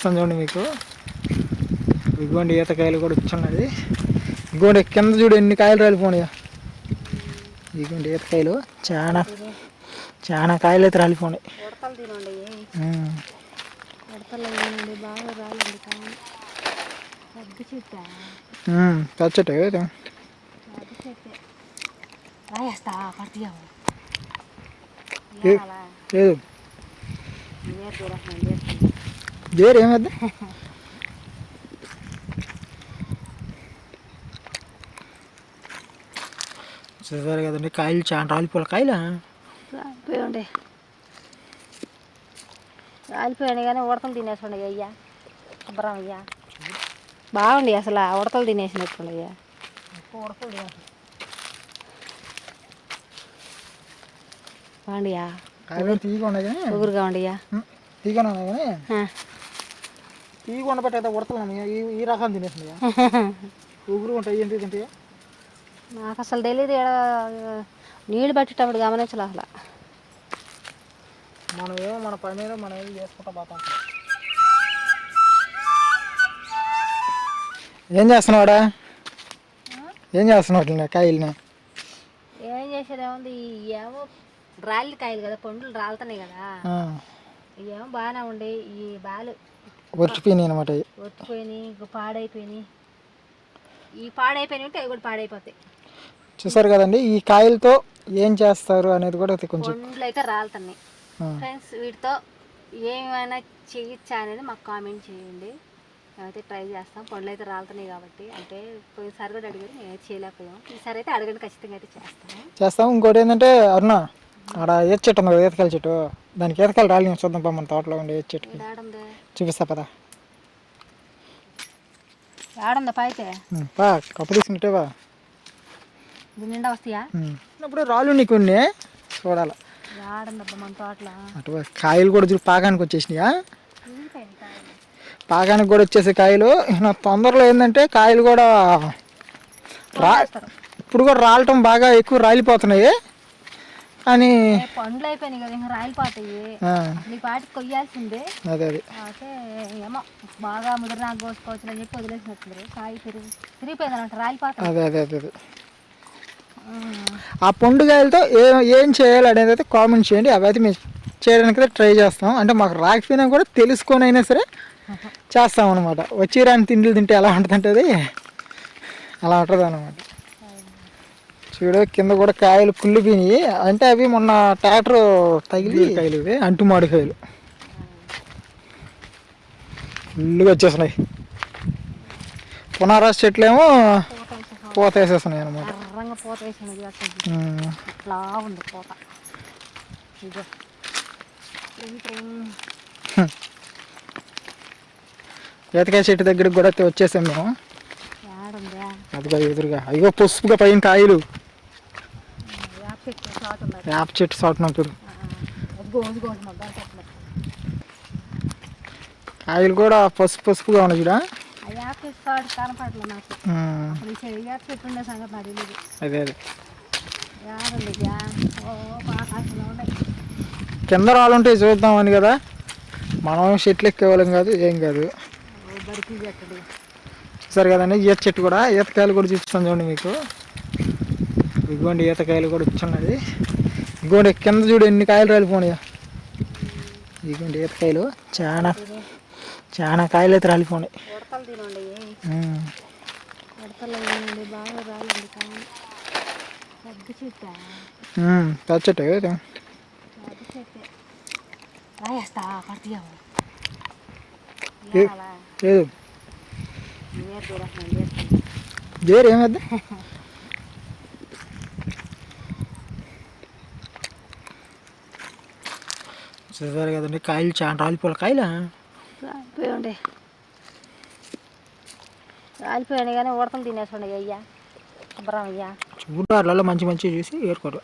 చూడండి మీకు ఇదిగోండి ఈతకాయలు కూడా వచ్చున్నది. ఇదిగోండి కింద చూడు ఎన్ని కాయలు రాలిపోయినాయా. ఇదిగోండి ఈతకాయలు చాలా చాలా కాయలు అయితే రాలిపోయినాయి. పచ్చట లేదు దేరు ఏమద్దా చూసారు కదండి కాయలు చాలా రాలిపోలే కాయలు రాలిపోయండి రాలిపోయాడు కానీ ఉడతలు తినేస్తుండే అయ్యా శుభ్రం అయ్యా బాగుండి అసలు ఉడతలు తినేసినట్టుండే అయ్యా ఉడతలు తినేసి బాగుండియా తీగ ఉండగా ఊరుగా ఉండియా తీగ కానీ తీగ ఉండబట్టి ఉడతలు ఈ రకం తినేసింది ఊగురు ఉంటాయి ఏంటి తింటాయా. నాకు అసలు తెలియదు నీళ్ళు పట్టేటప్పుడు గమనించాలి అసలు. మనం ఏమో మన పని మీద మనం ఏం చేసుకుంటా పోతాం. ఏం చేస్తున్నావాడా ఏం చేస్తున్నావు కాయల్ని ఏం చేసేదేముంది ఏమో రాళ్ళు కాయలు కదా పండ్లు రాలుతున్నాయి కదా ఏమో బాగానే ఉండే ఈ బాలు వచ్చిపోయినాయి అనమాట. వచ్చిపోయినాయి పాడైపోయినాయి. ఈ పాడైపోయినాయి ఉంటే అవి కూడా పాడైపోతాయి. చూసారు కదండి ఈ కాయలతో ఏం చేస్తారు అనేది కూడా కొంచెం పండ్లు అయితే రాలుతున్నాయి. ఫ్రెండ్స్ వీటితో ఏమైనా చేయొచ్చా అనేది మాకు కామెంట్ చేయండి. మేమైతే ట్రై చేస్తాం. పండ్లు అయితే రాలుతున్నాయి కాబట్టి అంటే పోయినసారి కూడా అడిగారు మేమైతే చేయలేకపోయాం. ఈసారి అయితే అడగండి ఖచ్చితంగా అయితే చేస్తాం. ఇంకోటి ఏంటంటే అరుణ ఆడ ఈత చెట్టు ఉంది కదా ఈతకాయల చెట్టు దానికి ఈతకాయలు రాలి చూద్దాం మన తోటలో ఉండే ఈత చెట్టు చూపిస్తా పదా ఆడుందా పాయితే కప్పు తీసుకుంటేవా నిండా వస్తాయా ఇప్పుడు రాళ్ళు నీకు చూడాలి ఆడందబ్బా మన తోటలో అటు కాయలు కూడా చూడు పాకానికి వచ్చేసినాయా. పాకానికి కూడా వచ్చేసే కాయలు తొందరలో ఏంటంటే కాయలు కూడా ఇప్పుడు కూడా రాలటం బాగా ఎక్కువ రాలిపోతున్నాయి. కానీ పండ్లు అయిపోయినాయి కదా ఇంకా రాలిపోతాయి. అసలు ఈ పాటికి కొయ్యాల్సిందే. అదే ఏమో బాగా ముదిరినా కోసుకోవచ్చు అని చెప్పి వదిలేసినట్టు కాయ తిరిగిపోయిందంట రాలిపోతాయి. అదే ఆ పండుగాయలతో ఏం చేయాలి అనేది అయితే కామెంట్ చేయండి. అవి అయితే మేము చేయడానికి అయితే ట్రై చేస్తాం. అంటే మాకు రాకపోయినా కూడా తెలుసుకొని అయినా సరే చేస్తాం అనమాట. వచ్చి రాని తిండిలు తింటే ఎలా ఉంటుంది అది అలా ఉంటుంది అనమాట. చూడు కింద కూడా కాయలు కుళ్ళిపోయినాయి. అంటే అవి మొన్న ట్రాక్టర్ తగిలి కాయలు ఇవి అంటుమాడి కాయలు ఫుల్గా వచ్చేస్తున్నాయి. పునారాస చెట్లు ఏమో పూత వేసేస్తున్నాయి అనమాట. ఈతకాయ చెట్టు దగ్గరికి కూడా వచ్చేసాం మేము. అదిగా ఎదురుగా అయ్యో పసుపుగా పైన కాయలు వేప చెట్టు సాటున్నప్పుడు కాయలు కూడా పసుపుగా ఉన్నాయి చూడ. అదే కింద రాళ్ళు ఉంటాయి చూద్దామని కదా మనం చెట్లు ఎక్కేవాళ్ళం కాదు ఏం కాదు. చూసారు కదండి ఈత చెట్టు కూడా ఈతకాయలు కూడా చూపిస్తాను చూడండి మీకు. ఇదిగోండి ఈతకాయలు కూడా వచ్చున్నది. ఇదిగోండి కింద చూడు ఎన్ని కాయలు రాలిపోయినాయా. ఇదిగోండి ఈతకాయలు చాలా చాలా కాయలు అయితే రాలిపోయినాయి. పచ్చట లేదు దేరు ఏమద్దా చూసారు కదండి కాయలు చాలా రాలిపోలే కాయలు రాలిపోయండి రాలిపోయాడు కానీ ఉడతలు తినేస్తుండే అయ్యా శుభ్రం అయ్యా చూడాలలో మంచి మంచి చూసి ఏరుకోరు.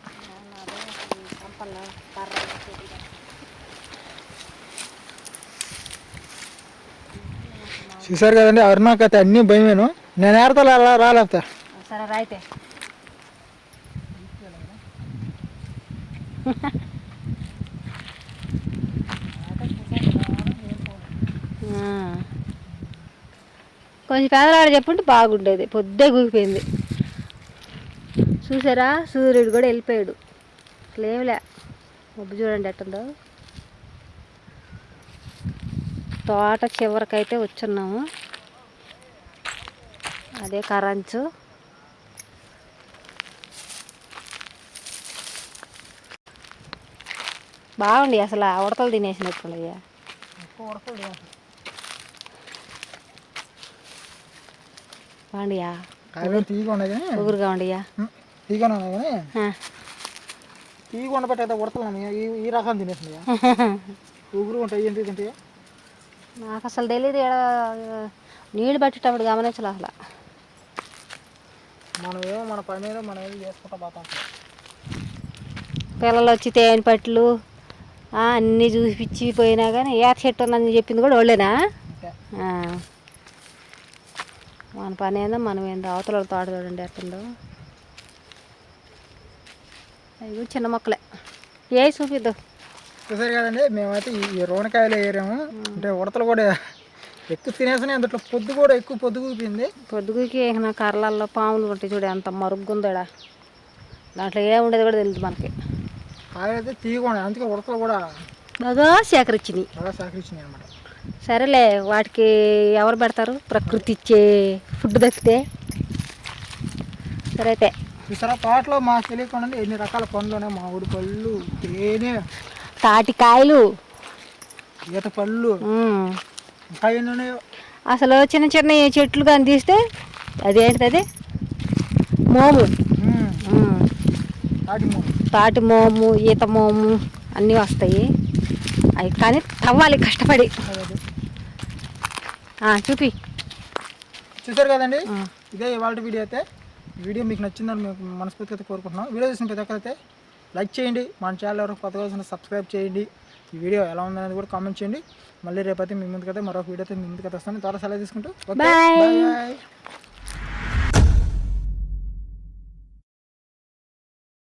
చూసారు కదండి అరుణాకైతే అన్నీ భయమేను. నేను ఏడతా రాలేపుతా సరే రాయితే కొంచెం పేదవాడు చెప్పుంటే బాగుండేది. పొద్దే కూలిపోయింది. చూసారా, సూర్యుడు కూడా వెళ్ళిపోయాడు. అసలు ఏమిలే, మబ్బు చూడండి ఎట్టుందో. తోట చివరికైతే వచ్చున్నాము. అదే కరంచు. బాగుండి అసలు ఉడతలు తినేసినట్టున్నాయ్యా. బాగుండియా, తీగ ఉన్నాయి కానీ ఊగురుగా ఉండియా, తీగనే ఉన్నాయి కానీ తీగ ఉండబట్టి ఉడతలు ఈ రకం తినేసినాయా. ఊగురు ఉంటాయి, ఏంటి తింటాయా. నాకు అసలు తెలియదు. నీళ్ళు పట్టేటప్పుడు గమనించాలి అసలు. మనమేమో మన పని మీద మనం ఏదో చేసుకుంటా పోతాం. పిల్లలు వచ్చి తేనె పట్లు అన్నీ చూపించి పోయినా కానీ ఏత చెట్టు ఉందని చెప్పింది కూడా వాళ్ళేనా. మన పని ఏందో మనం ఏందో. అవతల తోట చూడండి ఎట్టుందో. అవి కూడా చిన్న మొక్కలే. ఏ చూపిద్దాం. చూసారు కదండి, మేమైతే ఈ రోనకాయలు వేయరాము. అంటే ఉడతలు కూడా ఎక్కువ తినేసినాయి. అందులో పొద్దు కూడా ఎక్కువ పొద్దుగూపింది. పొద్దుగుకి నా కర్రలలో పాములు ఉంటాయి చూడు, ఎంత మరుగుందోడా. దాంట్లో ఏముండేది కూడా తెలియదు మనకి. కాయలైతే తీగ ఉన్నాయి, అందుకే ఉడతలు కూడా బాగా సేకరించినాయి. బాగా సహకరించినాయి అనమాట. సరేలే, వాటికి ఎవరు పెడతారు, ప్రకృతి ఇచ్చే ఫుడ్ దక్కితే. సరే అయితే చూసారా, తోటలో మాకు తెలియకుండా ఎన్ని రకాల పండ్లు ఉన్నాయి. మామిడి పళ్ళు, తేనె, తాటికాయలు, ఈత పళ్ళు, ఇంకా ఎన్ని ఉన్నాయో. అసలు చిన్న చిన్న చెట్లు కానీ తీస్తే అదేంటిది, అది మోము, తాటి మోము, ఈత మోము అన్నీ వస్తాయి. అవి కానీ తవ్వాలి కష్టపడి. చూపి. చూసారు కదండి, ఇదే ఇవాళ వీడియో అయితే. వీడియో మీకు నచ్చిందని మేము మనస్ఫూర్తిగా కోరుకుంటున్నాం. వీడియో చూసిన ప్రతి ఒక్కరైతే లైక్ చేయండి. మన ఛానల్ ఎవరికి కొత్తగా వచ్చిన సబ్స్క్రైబ్ చేయండి. ఈ వీడియో ఎలా ఉందనేది కూడా కామెంట్ చేయండి. మళ్ళీ రేపైతే మీ ముందుకైతే మరొక వీడియో అయితే మీ ముందుకైతే వస్తాను. త్వరగా సెలవు తీసుకుంటూ బాయ్.